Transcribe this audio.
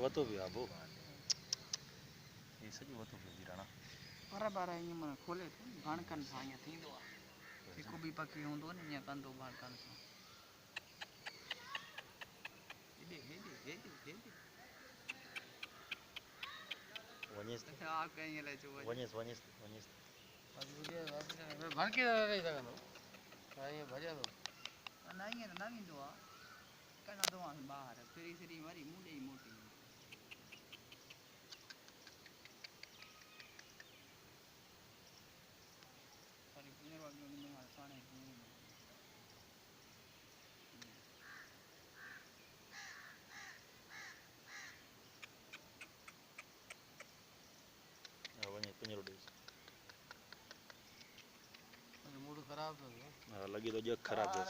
वतो भी आबो ये सॼो वतो पियो वीराणा पर बार ईअं माना खोले थो भाणकनि सां ईअं थींदो आहे जेको बि पखी हूंदो न ईअं कंदो भाणकनि सां हेॾे हेॾे हेॾे हेॾे वञेसि अच्छा आप कहीं अलाए छो वञेसि भणके न रही सघंदो ईअं भॼंदो न ईअं त न वेंदो आहे कढंदो आहे ॿाहिरि फिरी फिरी वरी मूं ॾेई मोटी ईंदो वरी पाणे वञे पिंजरो ॾेसि मूड ख़राब थो हा लॻे थो ॼकु ख़राबु